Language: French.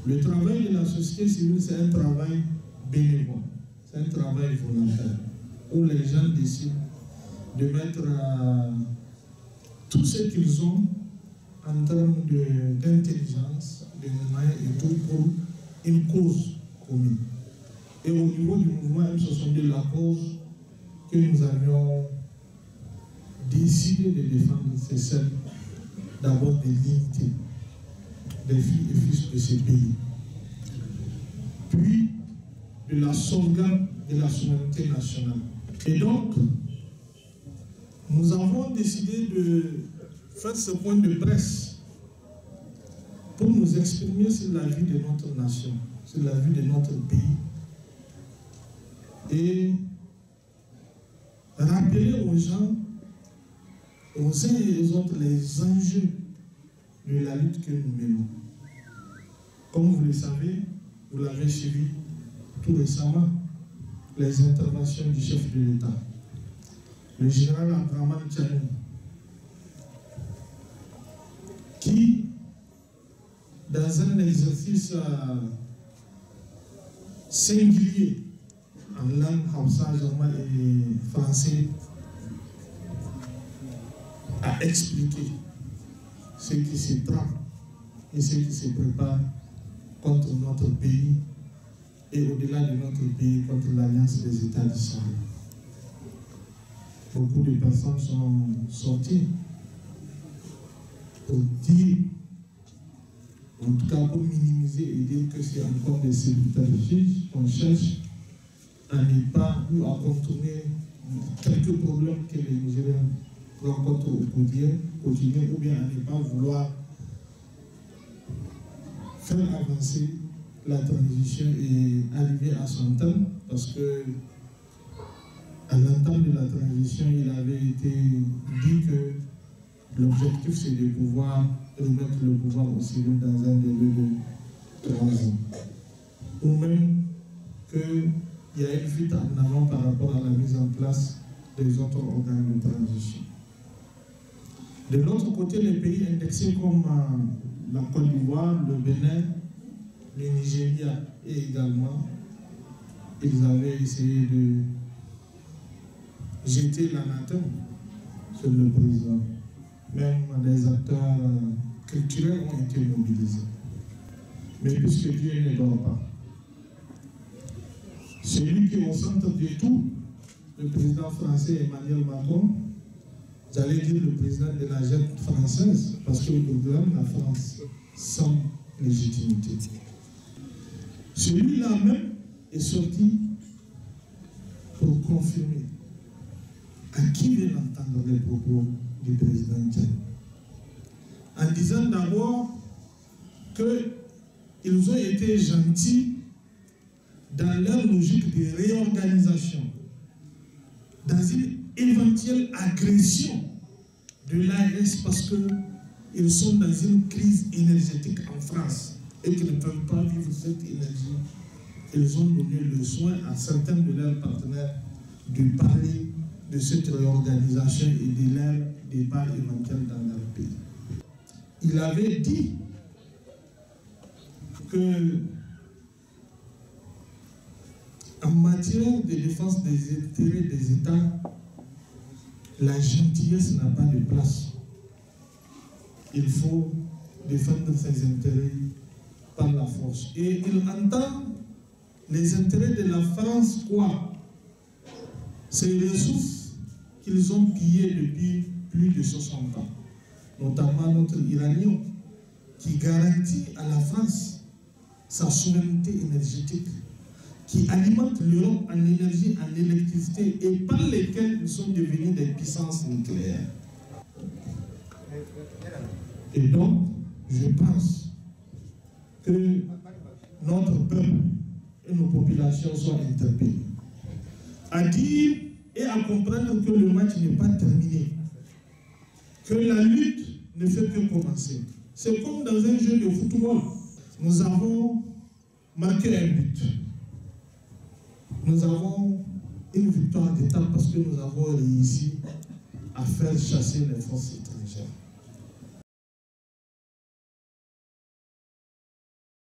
Le travail de la société civile, c'est un travail bénévole, c'est un travail volontaire, où les gens décident de mettre tout ce qu'ils ont en termes d'intelligence, de moyens et tout pour une cause commune. Et au niveau du mouvement M62, la cause que nous avions décidé de défendre, c'est celle d'abord de l'unité des filles et fils de ce pays, puis de la sauvegarde de la souveraineté nationale. Et donc, nous avons décidé de faire ce point de presse pour nous exprimer sur la vie de notre nation, sur la vie de notre pays, et rappeler aux gens, aux uns et aux autres, les enjeux de la lutte que nous menons. Comme vous le savez, vous l'avez suivi tout récemment, les interventions du chef de l'État, le général Abdrahmane Tchiani, qui, dans un exercice singulier, en langue hausa, germain et français, a expliqué ce qui se trame et ce qui se prépare contre notre pays et au-delà de notre pays contre l'Alliance des États du Sahel. Beaucoup de personnes sont sorties pour dire, en tout cas pour minimiser et dire que c'est encore des subterfuges qu'on cherche à ne pas ou à contourner quelques problèmes que les Nigériens rencontrent au quotidien, ou bien à ne pas vouloir faire avancer la transition et arriver à son terme, parce que à l'entame de la transition, il avait été dit que l'objectif c'est de pouvoir remettre le pouvoir au civil dans un délai de 3 ans. Ou même qu'il y a une fuite en avant par rapport à la mise en place des autres organes de transition. De l'autre côté, les pays indexés comme la Côte d'Ivoire, le Bénin, le Nigeria et également, ils avaient essayé de jeter l'anathème sur le président. Même des acteurs culturels ont été mobilisés. Mais puisque Dieu ne dort pas, celui qui est au centre de tout, le président français Emmanuel Macron, j'allais dire le président de la junte française, parce qu'il gouverne la France sans légitimité. Celui-là même est sorti pour confirmer à qui viennent entendre les propos du président Tchad. En disant d'abord qu'ils ont été gentils dans leur logique de réorganisation, dans une éventuelle agression de l'AES parce qu'ils sont dans une crise énergétique en France et qu'ils ne peuvent pas vivre cette énergie. Ils ont donné le soin à certains de leurs partenaires de parler de cette réorganisation et de leur départ éventuel dans leur pays. Il avait dit que en matière de défense des intérêts des États, la gentillesse n'a pas de place. Il faut défendre ses intérêts par la force. Et il entend les intérêts de la France quoi? C'est les ressources qu'ils ont pillées depuis plus de 60 ans, notamment notre uranium, qui garantit à la France sa souveraineté énergétique, qui alimente l'Europe en énergie, en électricité, et par lesquels ils sont devenus des puissances nucléaires. Et donc, je pense que notre peuple et nos populations soient interpellés à dire et à comprendre que le match n'est pas terminé, que la lutte ne fait que commencer. C'est comme dans un jeu de football. Nous avons marqué un but. Nous avons une victoire d'étape parce que nous avons réussi à faire chasser les forces étrangères.